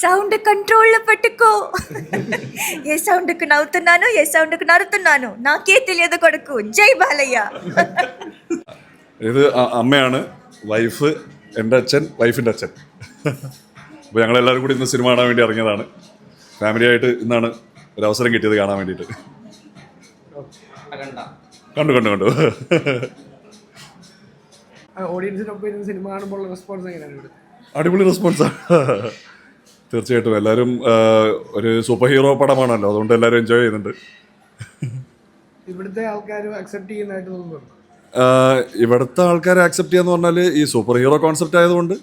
Sound కంట్రోల్లో పెట్టుకో. ఏ సౌండ్కి నవ్వుతున్నాను, ఏ సౌండ్కి నరుతున్నాను నాకే తెలియదు కొడుకు. జై బాలయ్య. ഇത് അമ്മയാണ്, വൈഫ്, എൻ്റെ അച്ഛൻ, വൈഫിൻ്റെ അച്ഛൻ. അപ്പോൾ ഞങ്ങളെല്ലാവരും കൂടി ഇന്ന് സിനിമ കാണാൻ വേണ്ടി ഇറങ്ങിയതാണ്. ഫാമിലിയായിട്ട് ഇന്നാണ് ഒരു അവസരം കിട്ടിയത് കാണാൻ വേണ്ടിയിട്ട്. കണ്ടു ഓഡിയൻസിനൊപ്പം സിനിമ കാണുമ്പോൾ റെസ്പോൺസ് എങ്ങനെയാണ്? അടിപൊളി റെസ്പോൺസാണ്. തീർച്ചയായിട്ടും എല്ലാവരും ഒരു സൂപ്പർ ഹീറോ പടമാണല്ലോ, അതുകൊണ്ട് എല്ലാവരും എൻജോയ് ചെയ്യുന്നുണ്ട്. ഇവിടുത്തെ ആൾക്കാർ അക്സെപ്റ്റ് ചെയ്യുന്നതായിട്ട് തോന്നുന്നുണ്ടോ? ഇവിടുത്തെ ആൾക്കാരെ അക്സെപ്റ്റ് ചെയ്യാന്ന് പറഞ്ഞാൽ ഈ സൂപ്പർ ഹീറോ കോൺസെപ്റ്റ് ആയതുകൊണ്ട്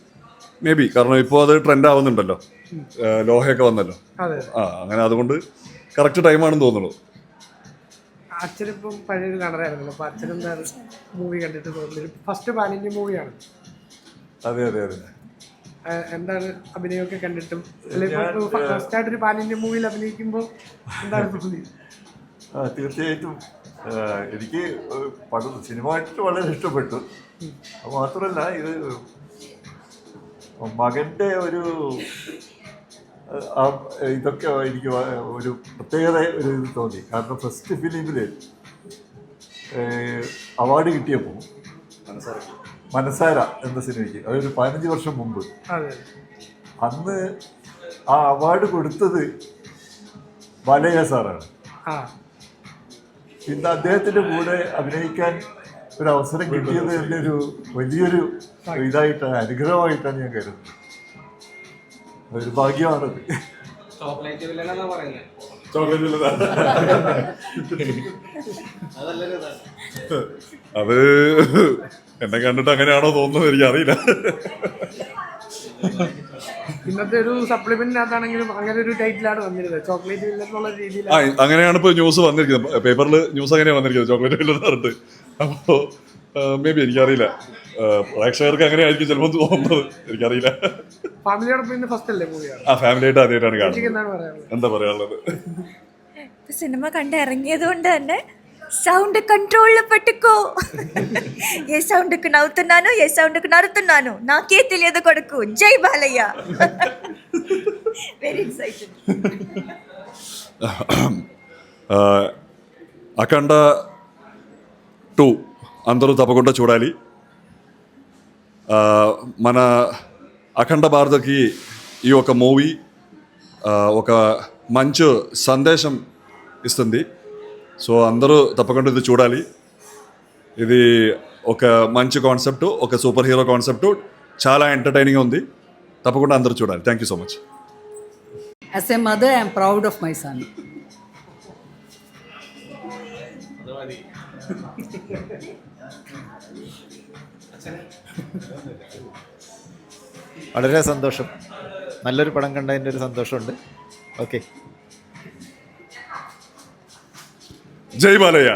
മേ ബി, കാരണം ഇപ്പോൾ അത് ട്രെൻഡ് ആവുന്നുണ്ടല്ലോ, ലോഹയൊക്കെ വന്നല്ലോ. അങ്ങനെ അതുകൊണ്ട് കറക്റ്റ് ടൈമാണെന്ന് തോന്നുന്നു. അച്ഛനിപ്പം പഴയൊരു നടനായിരുന്നല്ലോ, അപ്പോൾ അച്ഛനെന്താണ് മൂവി കണ്ടിട്ട് തോന്നുന്നത്? ഫസ്റ്റ് പാൻ ഇന്ത്യ മൂവിയാണ്. അതെ. എന്താണ് അഭിനയമൊക്കെ കണ്ടിട്ടും ഫസ്റ്റായിട്ടൊരു പാൻ ഇന്ത്യ മൂവിയിൽ അഭിനയിക്കുമ്പോൾ എന്താണ് തോന്നിയത്? തീർച്ചയായിട്ടും എനിക്ക് പടം സിനിമ കണ്ടിട്ട് വളരെ ഇഷ്ടപ്പെട്ടു. അത് മാത്രമല്ല, ഇത് മകൻ്റെ ഒരു ഇതൊക്കെ എനിക്ക് ഒരു പ്രത്യേകത ഒരു ഇത് തോന്നി. കാരണം ഫസ്റ്റ് ഫിലിമിൽ അവാർഡ് കിട്ടിയപ്പോൾ മനസാര എന്ന സിനിമയ്ക്ക്, അതൊരു 15 വർഷം മുമ്പ്, അന്ന് ആ അവാർഡ് കൊടുത്തത് ബാലയ്യ സാറാണ്. പിന്നെ അദ്ദേഹത്തിൻ്റെ കൂടെ അഭിനയിക്കാൻ ഒരു അവസരം കിട്ടിയത് എൻ്റെ ഒരു വലിയൊരു ഇതായിട്ടാണ്, അനുഗ്രഹമായിട്ടാണ് ഞാൻ കരുതുന്നത്. ഒരു ഭാഗ്യമാണത്. അത് എന്നെ കണ്ടിട്ട് അങ്ങനെയാണോ തോന്നുന്നത് എനിക്കറിയില്ല. ഇന്നത്തെ ഒരു സപ്ലിമെന്റിനകത്താണെങ്കിലും അങ്ങനെ ഒരു ടൈറ്റിലാണ് വന്നിരുന്നത്, ചോക്ലേറ്റ് വില്ലൻ എന്നുള്ള രീതിയിൽ. അങ്ങനെയാണ് ഇപ്പോൾ ന്യൂസ് വന്നിരിക്കുന്നത്, പേപ്പറിൽ ന്യൂസ് അങ്ങനെയാണ് വന്നിരിക്കുന്നത്, ചോക്ലേറ്റ് വില്ലൻ എന്ന് പറഞ്ഞിട്ട്. അപ്പോൾ മേ ബി എനിക്കറിയില്ല, പ്രേക്ഷകർക്ക് അങ്ങനെ ആയിരിക്കും ചിലപ്പോൾ തോന്നുന്നത്, എനിക്കറിയില്ല. ഫാമിലിയോടൊപ്പം ഇന്ന് ഫസ്റ്റ് അല്ലേ മൂവിയാണ്? ഫാമിലിയായിട്ട് ആദ്യമായിട്ടാണ് കാണുന്നത്. എന്താ പറയാനുള്ളത്? സിനിമ കണ്ട് ഇറങ്ങിയത് കൊണ്ട് തന്നെ సౌండ్ కంట్రోల్లో పెట్టుకో. ఏ సౌండ్కి నవ్వుతున్నాను, ఏ సౌండ్కి నరుతున్నాను నాకే తెలియదు కొడుకు. జై బాలయ్య. Very excited. అఖండ 2 అందరూ తప్పకుండా చూడాలి. మన అఖండ భారత్కి ఈ ఒక మూవీ ఒక మంచి సందేశం ఇస్తుంది. సో అందరూ తప్పకుండా ఇది చూడాలి. ఇది ఒక మంచి కాన్సెప్ట్, ఒక సూపర్ హీరో కాన్సెప్ట్, చాలా ఎంటర్టైనింగ్గా ఉంది. తప్పకుండా అందరూ చూడాలి. Thank you so much. As a mother, I am proud of my son. വളരെ സന്തോഷം, നല്ലൊരു പടം കണ്ടതിൻ്റെ ഒരു സന്തോഷമുണ്ട്. ഓക്കെ, ജയ് ബാലയ്യ.